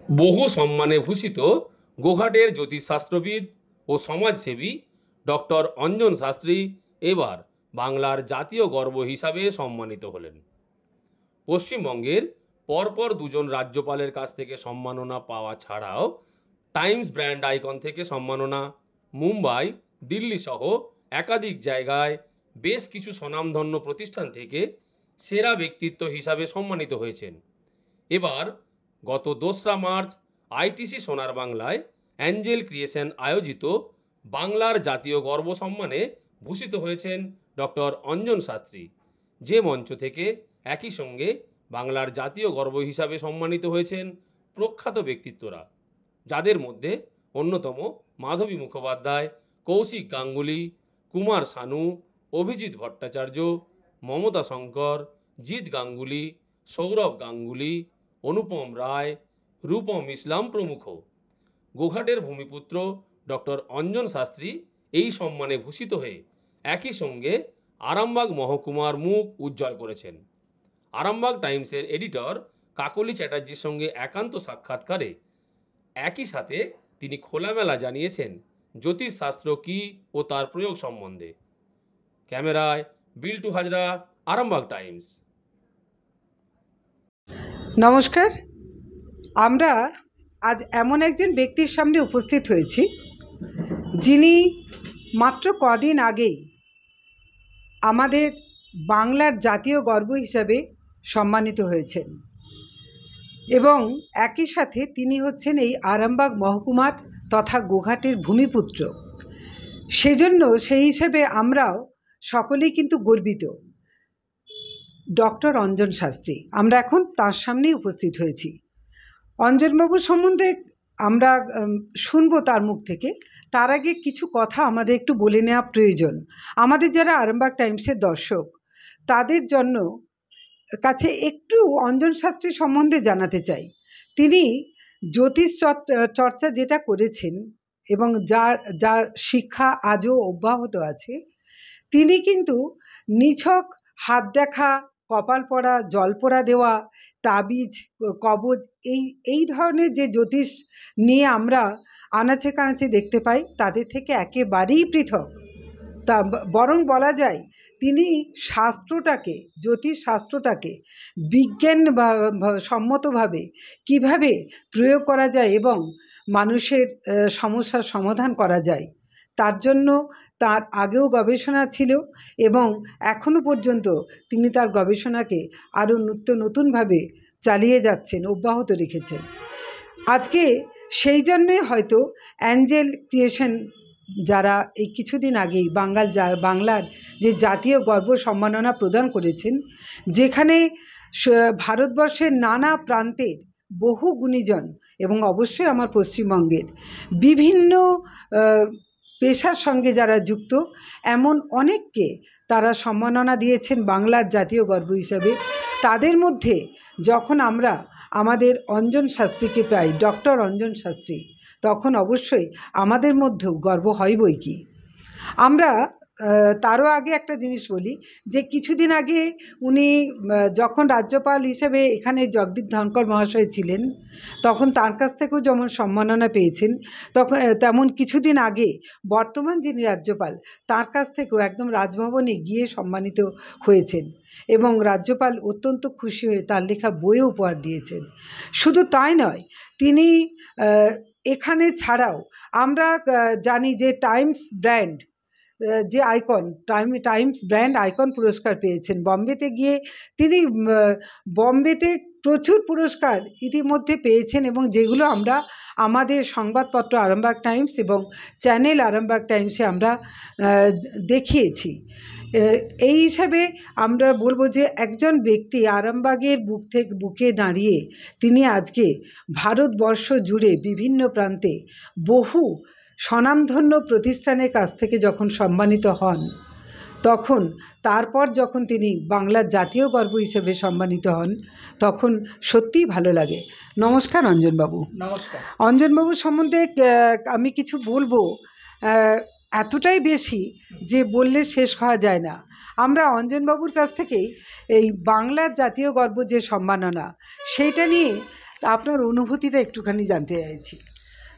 বহু সম্মানে ভূষিত গোঘাটের জ্যোতিষশাস্ত্রবিদ ও সমাজসেবী ডক্টর অঞ্জন শাস্ত্রী এবার বাংলার জাতীয় গর্ব হিসাবে সম্মানিত হলেন। পশ্চিমবঙ্গের পরপর দুজন রাজ্যপালের কাছ থেকে সম্মাননা পাওয়া ছাড়াও টাইমস ব্র্যান্ড আইকন থেকে সম্মাননা, মুম্বাই, দিল্লি সহ একাধিক জায়গায় বেশ কিছু স্বনামধন্য প্রতিষ্ঠান থেকে সেরা ব্যক্তিত্ব হিসাবে সম্মানিত হয়েছেন। এবার গত 2রা মার্চ আইটিসি সোনার বাংলায় অ্যাঞ্জেল ক্রিয়েশন আয়োজিত বাংলার জাতীয় গর্ব সম্মানে ভূষিত হয়েছেন ডক্টর অঞ্জন শাস্ত্রী, যে মঞ্চ থেকে একই সঙ্গে বাংলার জাতীয় গর্ব হিসাবে সম্মানিত হয়েছেন প্রখ্যাত ব্যক্তিত্বরা, যাদের মধ্যে অন্যতম মাধবী মুখোপাধ্যায়, কৌশিক গাঙ্গুলি, কুমার শানু, অভিজিৎ ভট্টাচার্য, মমতা শঙ্কর, জিৎ গাঙ্গুলি, সৌরভ গাঙ্গুলি, অনুপম রায়, রূপম ইসলাম প্রমুখ। গোঘাটের ভূমিপুত্র ডক্টর অঞ্জন শাস্ত্রী এই সম্মানে ভূষিত হয়ে একই সঙ্গে আরামবাগ মহকুমার মুখ উজ্জ্বল করেছেন। আরামবাগ টাইমসের এডিটর কাকলি চ্যাটার্জির সঙ্গে একান্ত সাক্ষাৎকারে একই সাথে তিনি খোলামেলা জানিয়েছেন জ্যোতিষশাস্ত্র কী ও তার প্রয়োগ সম্বন্ধে। ক্যামেরায় বিল্টু হাজরা, আরামবাগ টাইমস। নমস্কার, আমরা আজ এমন একজন ব্যক্তির সামনে উপস্থিত হয়েছি যিনি মাত্র কদিন আগেই আমাদের বাংলার জাতীয় গর্ব হিসাবে সম্মানিত হয়েছেন এবং একই সাথে তিনি হচ্ছেন এই আরামবাগ মহকুমার তথা গোঘাটের ভূমিপুত্র। সেজন্য সেই হিসেবে আমরাও সকলেই কিন্তু গর্বিত। ডক্টর অঞ্জন শাস্ত্রী, আমরা এখন তার সামনেই উপস্থিত হয়েছি। অঞ্জনবাবু সম্বন্ধে আমরা শুনবো তার মুখ থেকে। তার আগে কিছু কথা আমাদের একটু বলে নেওয়া প্রয়োজন। আমাদের যারা আরামবাগ টাইমসের দর্শক, তাদের জন্য কাছে একটু অঞ্জন শাস্ত্রী সম্বন্ধে জানাতে চাই। তিনি জ্যোতিষ চর্চা যেটা করেছেন এবং যার শিক্ষা আজও অব্যাহত আছে, তিনি কিন্তু নিছক হাত দেখা, কপাল পড়া, জল পোড়া দেওয়া, তাবিজ, কবজ এই ধরনের যে জ্যোতিষ নিয়ে আমরা আনাচে কানাচে দেখতে পাই, তাদের থেকে একেবারেই পৃথক। তা বরং বলা যায় তিনি শাস্ত্রটাকে, জ্যোতিষ শাস্ত্রটাকে বিজ্ঞান বা সম্মতভাবে কিভাবে প্রয়োগ করা যায় এবং মানুষের সমস্যার সমাধান করা যায়, তার জন্য তার আগেও গবেষণা ছিল এবং এখনও পর্যন্ত তিনি তার গবেষণাকে আরও নতুনভাবে চালিয়ে যাচ্ছেন, অব্যাহত রেখেছেন। আজকে সেই জন্যই হয়তো অ্যাঞ্জেল ক্রিয়েশন, যারা এই কিছুদিন আগেই বাংলার যে জাতীয় গর্ব সম্মাননা প্রদান করেছেন, যেখানে ভারতবর্ষের নানা প্রান্তের বহু গুণীজন এবং অবশ্যই আমার পশ্চিমবঙ্গের বিভিন্ন পেশার সঙ্গে যারা যুক্ত এমন অনেককে তারা সম্মাননা দিয়েছেন বাংলার জাতীয় গর্ব হিসাবে। তাদের মধ্যে যখন আমরা আমাদের অঞ্জন শাস্ত্রীকে পাই, ডক্টর অঞ্জন শাস্ত্রী, তখন অবশ্যই আমাদের মধ্যেও গর্ব হয় বই কি। আমরা তারও আগে একটা জিনিস বলি যে কিছুদিন আগে উনি যখন রাজ্যপাল হিসেবে এখানে জগদীপ ধনকর মহাশয় ছিলেন, তখন তার কাছ থেকেও যেমন সম্মাননা পেয়েছেন, তখন তেমন কিছুদিন আগে বর্তমান যিনি রাজ্যপাল, তার কাছ থেকেও একদম রাজভবনে গিয়ে সম্মানিত হয়েছেন এবং রাজ্যপাল অত্যন্ত খুশি হয়ে তার লেখা বইও উপহার দিয়েছেন। শুধু তাই নয়, তিনি এখানে ছাড়াও আমরা জানি যে টাইমস ব্র্যান্ড যে আইকন, টাইমস ব্র্যান্ড আইকন পুরস্কার পেয়েছেন। বম্বেতে গিয়ে তিনি বম্বেতে প্রচুর পুরস্কার ইতিমধ্যে পেয়েছেন এবং যেগুলো আমরা আমাদের সংবাদপত্র আরামবাগ টাইমস এবং চ্যানেল আরামবাগ টাইমসে আমরা দেখিয়েছি। এই হিসাবে আমরা বলবো যে একজন ব্যক্তি আরামবাগের বুকে দাঁড়িয়ে তিনি আজকে ভারতবর্ষ জুড়ে বিভিন্ন প্রান্তে বহু স্বনামধন্য প্রতিষ্ঠানের কাছ থেকে যখন সম্মানিত হন, তখন তারপর যখন তিনি বাংলার জাতীয় গর্ব হিসেবে সম্মানিত হন, তখন সত্যিই ভালো লাগে। নমস্কার অঞ্জনবাবু। নমস্কার। অঞ্জনবাবু সম্বন্ধে আমি কিছু বলবো, এতটাই বেশি যে বললে শেষ হওয়া যায় না। আমরা অঞ্জনবাবুর কাছ থেকেই এই বাংলার জাতীয় গর্ব যে সম্মাননা, সেইটা নিয়ে তা আপনার অনুভূতিটা একটুখানি জানতে চাইছি।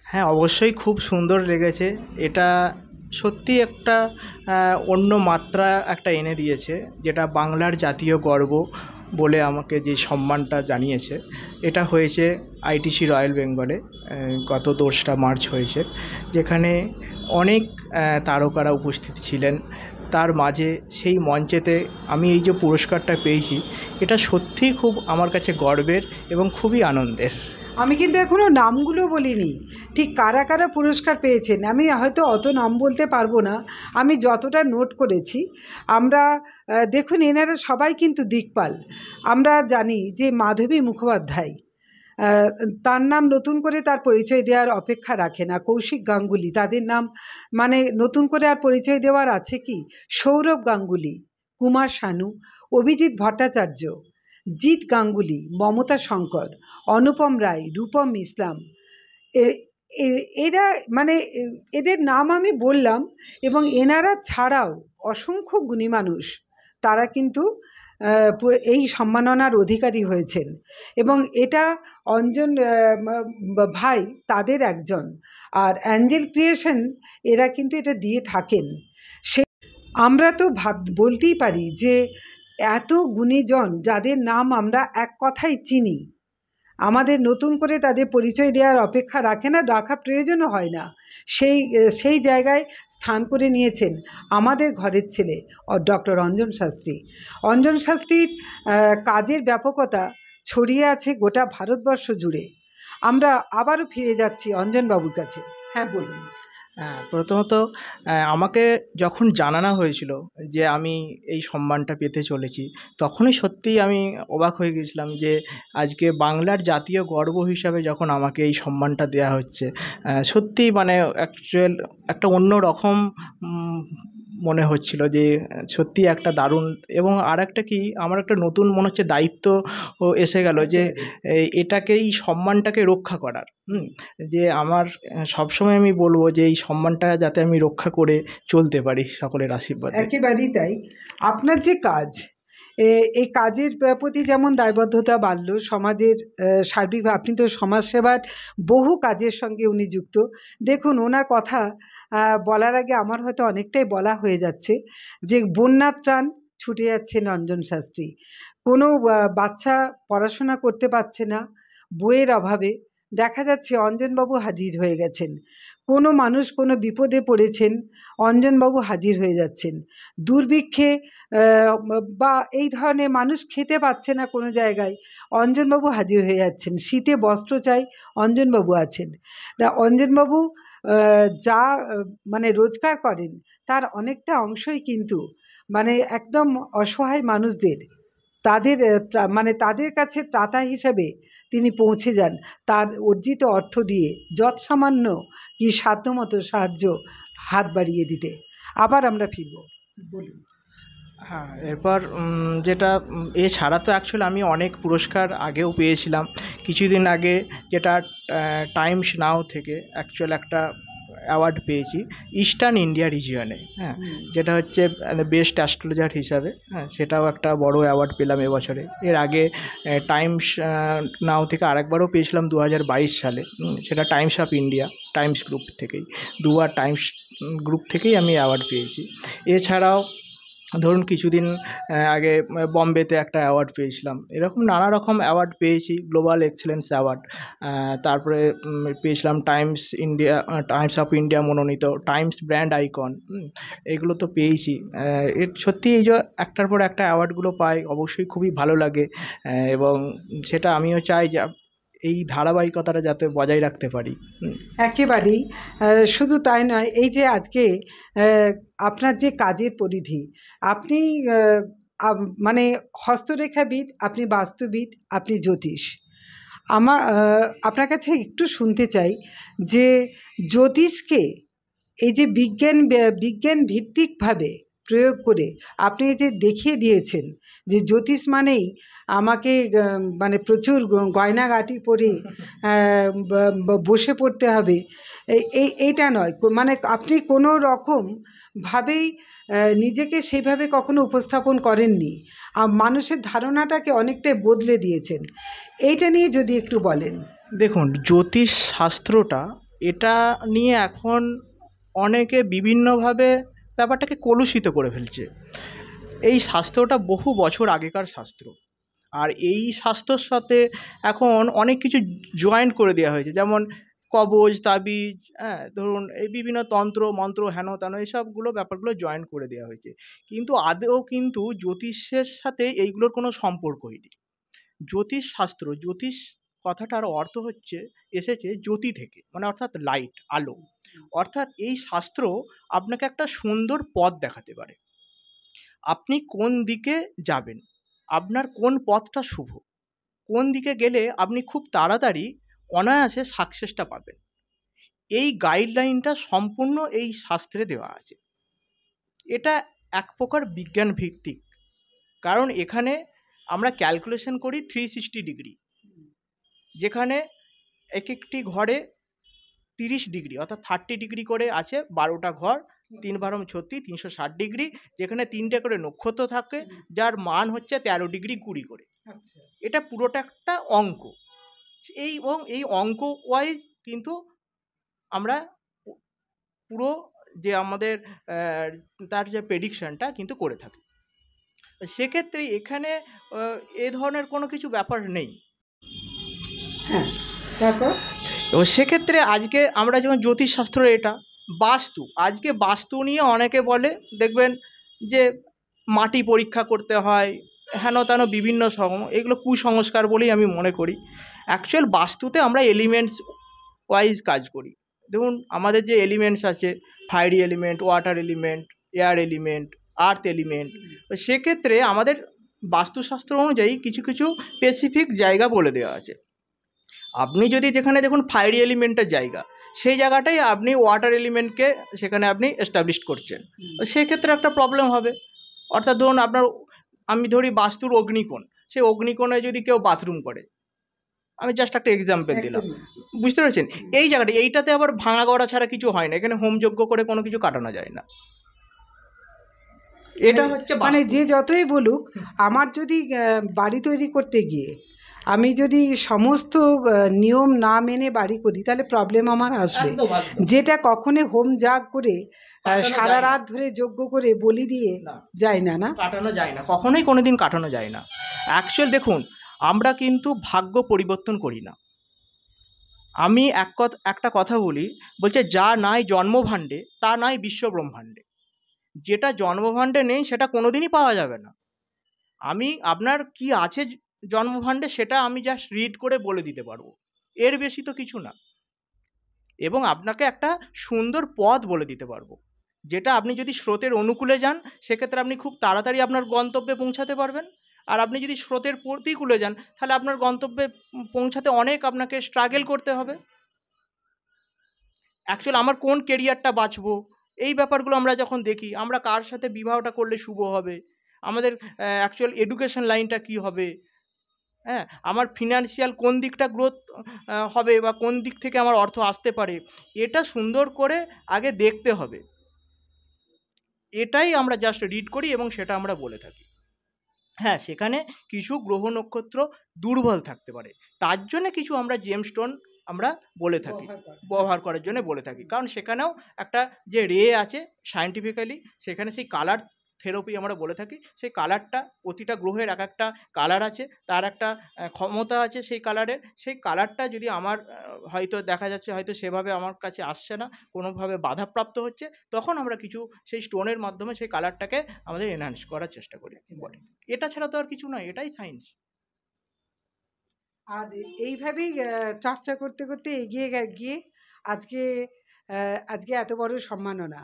হ্যাঁ, অবশ্যই খুব সুন্দর লেগেছে। এটা সত্যি একটা অন্য মাত্রা একটা এনে দিয়েছে, যেটা বাংলার জাতীয় গর্ব বলে আমাকে যে সম্মানটা জানিয়েছে। এটা হয়েছে আইটিসি রয়্যাল বেঙ্গলে গত 2রা মার্চ হয়েছে, যেখানে অনেক তারকারা উপস্থিত ছিলেন। তার মাঝে সেই মঞ্চেতে আমি এই যে পুরস্কারটা পেয়েছি, এটা সত্যিই খুব আমার কাছে গর্বের এবং খুবই আনন্দের। আমি কিন্তু এখনও নামগুলো বলিনি, ঠিক কারা কারা পুরস্কার পেয়েছেন। আমি হয়তো অত নাম বলতে পারবো না, আমি যতটা নোট করেছি। আমরা দেখুন, এনারা সবাই কিন্তু দিকপাল। আমরা জানি যে মাধবী মুখোপাধ্যায়, তার নাম নতুন করে তার পরিচয় দেওয়ার অপেক্ষা রাখে না। কৌশিক গাঙ্গুলি, তাদের নাম মানে নতুন করে আর পরিচয় দেওয়ার আছে কি? সৌরভ গাঙ্গুলি, কুমার শানু, অভিজিৎ ভট্টাচার্য, জিৎ গাঙ্গুলি, মমতা শঙ্কর, অনুপম রায়, রূপম ইসলাম, এরা মানে এদের নাম আমি বললাম। এবং এনারা ছাড়াও অসংখ্য গুণী মানুষ, তারা কিন্তু এই সম্মাননার অধিকারী হয়েছেন। এবং এটা অঞ্জন ভাই তাদের একজন, আর অ্যাঞ্জেল ক্রিয়েশন এরা কিন্তু এটা দিয়ে থাকেন। সে আমরা তো বলতেই পারি যে এত গুণীজন যাদের নাম আমরা এক কথায় চিনি, আমাদের নতুন করে তাদের পরিচয় দেওয়ার অপেক্ষা রাখে না, রাখার প্রয়োজনও হয় না। সেই জায়গায় স্থান করে নিয়েছেন আমাদের ঘরের ছেলে ডক্টর অঞ্জন শাস্ত্রী। অঞ্জন শাস্ত্রীর কাজের ব্যাপকতা ছড়িয়ে আছে গোটা ভারতবর্ষ জুড়ে। আমরা আবারও ফিরে যাচ্ছি অঞ্জনবাবুর কাছে। হ্যাঁ, বলুন। হ্যাঁ, প্রথমত আমাকে যখন জানানো হয়েছিল যে আমি এই সম্মানটা পেতে চলেছি, তখনই সত্যিই আমি অবাক হয়ে গেছিলাম যে আজকে বাংলার জাতীয় গর্ব হিসাবে যখন আমাকে এই সম্মানটা দেওয়া হচ্ছে, সত্যিই মানে অ্যাকচুয়াল একটা অন্য রকম মনে হচ্ছিল যে সত্যি একটা দারুণ। এবং আর একটা কি, আমার একটা নতুন মনে হচ্ছে দায়িত্ব এসে গেল যে এটাকে, এই সম্মানটাকে রক্ষা করার। যে আমার সবসময় আমি বলবো যে এই সম্মানটা যাতে আমি রক্ষা করে চলতে পারি সকলের আশীর্বাদে। একেবারেই তাই। আপনার যে কাজ, এই কাজের প্রতি যেমন দায়বদ্ধতা বাড়ল, সমাজের সার্বিকভাবে আপনি তো সমাজসেবার বহু কাজের সঙ্গে উনি যুক্ত। দেখুন, ওনার কথা বলার আগে আমার হয়তো অনেকটাই বলা হয়ে যাচ্ছে যে বন্যার ত্রাণ ছুটে যাচ্ছেন অঞ্জন শাস্ত্রী। কোনো বাচ্চা পড়াশোনা করতে পারছে না বইয়ের অভাবে, দেখা যাচ্ছে অঞ্জনবাবু হাজির হয়ে গেছেন। কোনো মানুষ কোনো বিপদে পড়েছেন, অঞ্জনবাবু হাজির হয়ে যাচ্ছেন। দুর্ভিক্ষে বা এই ধরনের মানুষ খেতে পাচ্ছে না কোনো জায়গায়, অঞ্জনবাবু হাজির হয়ে যাচ্ছেন। শীতে বস্ত্র চাই, অঞ্জনবাবু আছেন। তা অঞ্জনবাবু যা মানে রোজগার করেন, তার অনেকটা অংশই কিন্তু মানে একদম অসহায় মানুষদের, তাদের মানে তাদের কাছে ত্রাতা হিসেবে তিনি পৌঁছে যান তার অর্জিত অর্থ দিয়ে, যৎসামান্য কি সাধ্যমতো সাহায্য হাত বাড়িয়ে দিতে। আবার আমরা ফিরব, বলুন। হ্যাঁ, এরপর যেটা এছাড়া তো অ্যাকচুয়ালি আমি অনেক পুরস্কার আগেও পেয়েছিলাম। কিছুদিন আগে যেটা টাইমস নাও থেকে অ্যাকচুয়াল একটা অ্যাওয়ার্ড পেয়েছি ইস্টার্ন ইন্ডিয়া রিজিয়নে। হ্যাঁ, যেটা হচ্ছে বেস্ট অ্যাস্ট্রোলজার হিসাবে। হ্যাঁ, সেটাও একটা বড় অ্যাওয়ার্ড পেলাম এবছরে। এর আগে টাইমস নাও থেকে আরেকবারও পেয়েছিলাম 2022 সালে। সেটা Times of India, Times group থেকেই, দুবার টাইমস গ্রুপ থেকেই আমি অ্যাওয়ার্ড পেয়েছি। এছাড়াও ধরুন কিছুদিন আগে বম্বেতে একটা অ্যাওয়ার্ড পেয়েছিলাম। এরকম নানা রকম অ্যাওয়ার্ড পেয়েছি, গ্লোবাল এক্সেলেন্স অ্যাওয়ার্ড। তারপরে পেয়েছিলাম টাইমস অফ ইন্ডিয়া মনোনীত টাইমস ব্র্যান্ড আইকন। এগুলো তো পেয়েছি। সত্যি এই যে একটার পর একটা অ্যাওয়ার্ডগুলো পাই, অবশ্যই খুবই ভালো লাগে। এবং সেটা আমিও চাই যে এই ধারাবাহিকতাটা যাতে বজায় রাখতে পারি। একেবারেই। শুধু তাই নয়, এই যে আজকে আপনার যে কাজের পরিধি, আপনি মানে হস্তরেখাবিদ, আপনি বাস্তুবিদ, আপনি জ্যোতিষ। আমার আপনার কাছে একটু শুনতে চাই যে জ্যোতিষকে এই যে বিজ্ঞান ভিত্তিকভাবে প্রয়োগ করে আপনি যে দেখিয়ে দিয়েছেন যে জ্যোতিষ মানেই আমাকে মানে প্রচুর গয়নাগাটি পরে বসে পড়তে হবে, এইটা নয়। মানে আপনি কোনো রকমভাবেই নিজেকে সেইভাবে কখনো উপস্থাপন করেননি, মানুষের ধারণাটাকে অনেকটাই বদলে দিয়েছেন। এইটা নিয়ে যদি একটু বলেন। দেখুন, জ্যোতিষ শাস্ত্রটা এটা নিয়ে এখন অনেকে বিভিন্নভাবে ব্যাপারটাকে কলুষিত করে ফেলছে। এই শাস্ত্রটা বহু বছর আগেকার শাস্ত্র, আর এই শাস্ত্রর সাথে এখন অনেক কিছু জয়েন্ট করে দেওয়া হয়েছে, যেমন কবজ, তাবিজ, ধরুন এই বিভিন্ন তন্ত্র মন্ত্র হেন তেন এইসবগুলো ব্যাপারগুলো জয়েন করে দেওয়া হয়েছে। কিন্তু আদৌ কিন্তু জ্যোতিষের সাথে এইগুলোর কোনো সম্পর্কই নেই। জ্যোতিষ শাস্ত্র, জ্যোতিষ কথাটার অর্থ এসেছে জ্যোতি থেকে, মানে অর্থাৎ লাইট, আলো। অর্থাৎ এই শাস্ত্র আপনাকে একটা সুন্দর পথ দেখাতে পারে, আপনি কোন দিকে যাবেন, আপনার কোন পথটা শুভ, কোন দিকে গেলে আপনি খুব তাড়াতাড়ি অনায়াসে সাকসেসটা পাবেন। এই গাইডলাইনটা সম্পূর্ণ এই শাস্ত্রে দেওয়া আছে। এটা এক প্রকার বিজ্ঞান ভিত্তিক, কারণ এখানে আমরা ক্যালকুলেশন করি 360 ডিগ্রি, যেখানে এক একটি ঘরে 30 ডিগ্রি অর্থাৎ 30 ডিগ্রি করে আছে, 12টা ঘর, 3 বারো 36, 360 ডিগ্রি, যেখানে 3টে করে নক্ষত্র থাকে, যার মান হচ্ছে 13 ডিগ্রি 20 করে। এটা পুরোটা একটা অঙ্ক, এবং এই অঙ্ক ওয়াইজ কিন্তু আমরা পুরো যে আমাদের তার যে প্রেডিকশনটা কিন্তু করে থাকি। সেক্ষেত্রে এখানে এ ধরনের কোনো কিছু ব্যাপার নেই। হ্যাঁ, তারপর এবং সেক্ষেত্রে আজকে আমরা যেমন জ্যোতিষশাস্ত্র, এটা বাস্তু, আজকে বাস্তু নিয়ে অনেকে বলে, দেখবেন যে মাটি পরীক্ষা করতে হয়, হেন তেন বিভিন্ন এগুলো কুসংস্কার বলেই আমি মনে করি। অ্যাকচুয়াল বাস্তুতে আমরা এলিমেন্টস ওয়াইজ কাজ করি। দেখুন, আমাদের যে এলিমেন্টস আছে, fiery element, water element, air element, earth element, সেক্ষেত্রে আমাদের বাস্তুশাস্ত্র অনুযায়ী কিছু কিছু স্পেসিফিক জায়গা বলে দেওয়া আছে। আপনি যদি যেখানে দেখুন ফায়ারি এলিমেন্টের জায়গা, সেই জায়গাটাই আপনি ওয়াটার এলিমেন্টকে সেখানে আপনি এস্টাবলিশ করছেন, সেক্ষেত্রে একটা প্রবলেম হবে। অর্থাৎ ধরুন আমি ধরি বাস্তুর অগ্নিকোণ, সেই অগ্নিকোণে যদি কেউ বাথরুম করে, আমি জাস্ট একটা এক্সাম্পল দিলাম, বুঝতে পেরেছেন? এই জায়গাটা, এইটাতে আবার ভাঙা গড়া ছাড়া কিছু হয় না, এখানে হোমযজ্ঞ করে কোনো কিছু কাটানো যায় না। এটা হচ্ছে মানে যে যতই বলুক, আমার যদি বাড়ি তৈরি করতে গিয়ে আমি যদি সমস্ত নিয়ম না মেনে বাড়ি করি, তাহলে প্রবলেম আমার আসবে। যেটা কখনো হোম যাগ করে সারা রাত ধরে যজ্ঞ করে বলি দিয়ে যায় না, কাটানো যায় না, কখনোই কোনোদিন কাটানো যায় না। অ্যাকচুয়াল দেখুন, আমরা কিন্তু ভাগ্য পরিবর্তন করি না। আমি একটা কথা বলছে, যা নাই জন্মভাণ্ডে তা নাই বিশ্বব্রহ্মাণ্ডে। যেটা জন্মভাণ্ডে নেই সেটা কোনোদিনই পাওয়া যাবে না। আপনার কি আছে জন্মভাণ্ডে, সেটা আমি জাস্ট রিড করে বলে দিতে পারবো, এর বেশি তো কিছু না। এবং আপনাকে একটা সুন্দর পথ বলে দিতে পারবো, যেটা আপনি যদি স্রোতের অনুকূলে যান, সেক্ষেত্রে আপনি খুব তাড়াতাড়ি আপনার গন্তব্যে পৌঁছাতে পারবেন। আর আপনি যদি স্রোতের প্রতিকূলে যান, তাহলে আপনার গন্তব্যে পৌঁছাতে অনেক আপনাকে স্ট্রাগল করতে হবে। অ্যাকচুয়ালি আমার কোন কেরিয়ারটা বাছবো, এই ব্যাপারগুলো আমরা যখন দেখি, আমরা কার সাথে বিবাহটা করলে শুভ হবে, আমাদের অ্যাকচুয়াল এডুকেশন লাইনটা কি হবে, হ্যাঁ, আমার ফিনান্সিয়াল কোন দিকটা গ্রোথ হবে, বা কোন দিক থেকে আমার অর্থ আসতে পারে, এটা সুন্দর করে আগে দেখতে হবে। এটাই আমরা জাস্ট রিড করি এবং সেটা আমরা বলে থাকি। হ্যাঁ, সেখানে কিছু গ্রহ নক্ষত্র দুর্বল থাকতে পারে, তার জন্য কিছু আমরা জেমস্টোন আমরা বলে থাকি, ব্যবহার করার জন্য বলে থাকি। কারণ সেখানেও একটা যে রে আছে সায়েন্টিফিক্যালি, সেখানে সেই কালার থেরাপি আমরা বলে থাকি। সেই কালারটা, প্রতিটা গ্রহের এক একটা কালার আছে, তার একটা ক্ষমতা আছে সেই কালারের। সেই কালারটা যদি আমার হয়তো দেখা যাচ্ছে হয়তো সেভাবে আমার কাছে আসছে না, কোনোভাবে বাধাপ্রাপ্ত হচ্ছে, তখন আমরা কিছু সেই স্টোনের মাধ্যমে সেই কালারটাকে আমাদের এনহ্যান্স করার চেষ্টা করি। এটা ছাড়া তো আর কিছু নয়, এটাই সায়েন্স। আর এইভাবেই চর্চা করতে করতে এগিয়ে গিয়ে আজকে এত বড় সম্মাননা,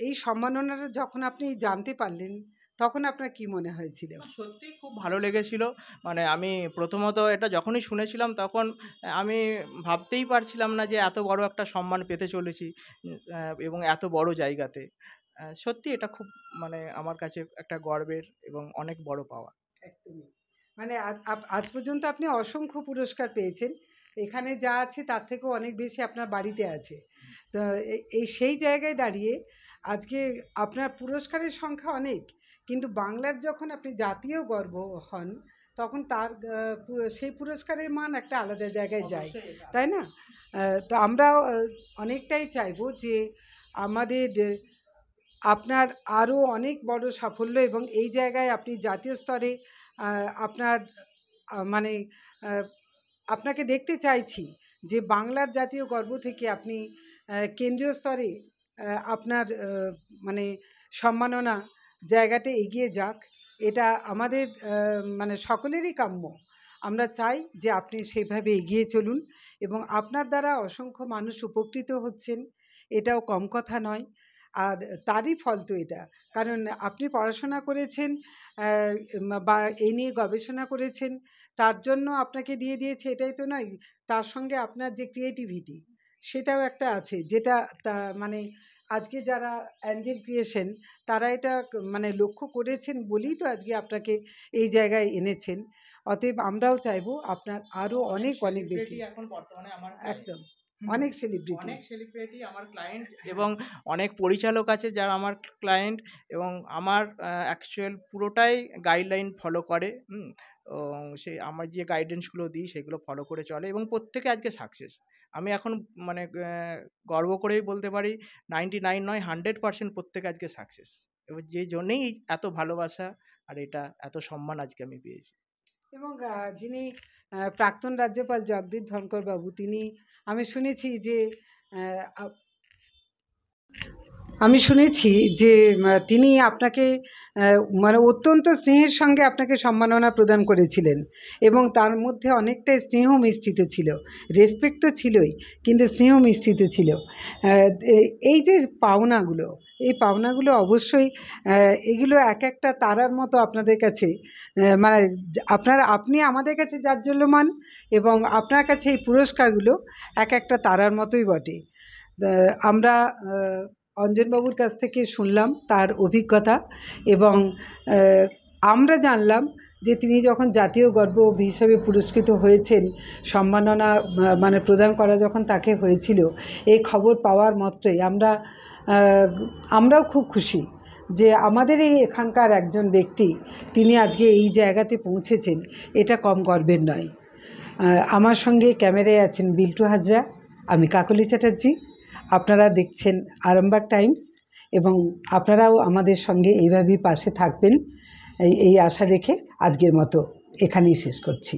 এই সম্মাননাটা যখন আপনি জানতে পারলেন, তখন আপনার কি মনে হয়েছিল? সত্যি খুব ভালো লেগেছিল। মানে আমি প্রথমত এটা যখনই শুনেছিলাম, তখন আমি ভাবতেই পারছিলাম না যে এত বড় একটা সম্মান পেতে চলেছি, এবং এত বড় জায়গাতে। সত্যি এটা খুব মানে আমার কাছে একটা গর্বের এবং অনেক বড় পাওয়া। একদমই। মানে আজ পর্যন্ত আপনি অসংখ্য পুরস্কার পেয়েছেন। এখানে যা আছে তার থেকেও অনেক বেশি আপনার বাড়িতে আছে। তো এই সেই জায়গায় দাঁড়িয়ে আজকে আপনার পুরস্কারের সংখ্যা অনেক। কিন্তু বাংলার যখন আপনি জাতীয় গর্ব হন, তখন তার সেই পুরস্কারের মান একটা আলাদা জায়গায় যায়। অবশ্যই এটা। তাই না? তো আমরাও অনেকটাই চাইবো যে আমাদের আপনার আরও অনেক বড় সাফল্য এবং এই জায়গায় আপনি জাতীয় স্তরে আপনার মানে আপনাকে দেখতে চাইছি যে বাংলার জাতীয় গর্ব থেকে আপনি কেন্দ্রীয় স্তরে আপনার মানে সম্মাননা জায়গাটা এগিয়ে যাক। এটা আমাদের মানে সকলেরই কাম্য। আমরা চাই যে আপনি সেভাবে এগিয়ে চলুন এবং আপনার দ্বারা অসংখ্য মানুষ উপকৃত হচ্ছেন, এটাও কম কথা নয়। আর তারই ফল তো এটা। কারণ আপনি পড়াশোনা করেছেন বা এই নিয়ে গবেষণা করেছেন, তার জন্য আপনাকে দিয়ে দিয়েছে এটাই তো নয়। তার সঙ্গে আপনার যে ক্রিয়েটিভিটি, সেটাও একটা আছে, যেটা মানে আজকে যারা অ্যাঞ্জেল ক্রিয়েশন তারা এটা মানে লক্ষ্য করেছেন বলেই তো আজকে আপনাকে এই জায়গায় এনেছেন। অতএব আমরাও চাইবো আপনার আরও অনেক অনেক বেশি। সেলিব্রিটি এখন বর্তমানে আমার একদম অনেক সেলিব্রিটি। অনেক সেলিব্রিটি আমার ক্লায়েন্ট এবং অনেক পরিচালক আছে যারা আমার ক্লায়েন্ট এবং আমার অ্যাকচুয়াল পুরোটাই গাইডলাইন ফলো করে। সে আমার যে গাইডেন্সগুলো দিই সেগুলো ফলো করে চলে এবং প্রত্যেকে আজকে সাকসেস। আমি এখন মানে গর্ব করেই বলতে পারি 99 নয় 100% প্রত্যেকে আজকে সাকসেস। এবং যে জন্যেই এত ভালোবাসা আর এটা এত সম্মান আজকে আমি পেয়েছি। এবং যিনি প্রাক্তন রাজ্যপাল জগদীপ ধনকর বাবু, তিনি আমি শুনেছি যে তিনি আপনাকে মানে অত্যন্ত স্নেহের সঙ্গে আপনাকে সম্মাননা প্রদান করেছিলেন এবং তার মধ্যে অনেকটাই স্নেহ মিশ্রিত ছিল। রেসপেক্ট তো ছিলই, কিন্তু স্নেহ মিশ্রিত ছিল। এই যে পাওনাগুলো, এই পাওনাগুলো অবশ্যই এগুলো এক একটা তারার মতো আপনাদের কাছে, মানে আপনি আমাদের কাছে জাজ্বল্যমান এবং আপনার কাছে এই পুরস্কারগুলো এক একটা তারার মতোই বটে। আমরা অঞ্জনবাবুর কাছ থেকে শুনলাম তার অভিজ্ঞতা এবং আমরা জানলাম যে তিনি যখন জাতীয় গর্ব হিসেবে পুরস্কৃত হয়েছেন, সম্মাননা মানে প্রদান করা যখন তাকে হয়েছিল, এই খবর পাওয়ার মাত্রই আমরাও খুব খুশি যে আমাদের এখানকার একজন ব্যক্তি তিনি আজকে এই জায়গাতে পৌঁছেছেন, এটা কম গর্বের নয়। আমার সঙ্গে ক্যামেরায় আছেন বিল্টু হাজরা, আমি কাকলি চ্যাটার্জি। আপনারা দেখছেন আরামবাগ টাইমস এবং আপনারাও আমাদের সঙ্গে এইভাবেই পাশে থাকবেন এই আশা রেখে আজকের মতো এখানেই শেষ করছি।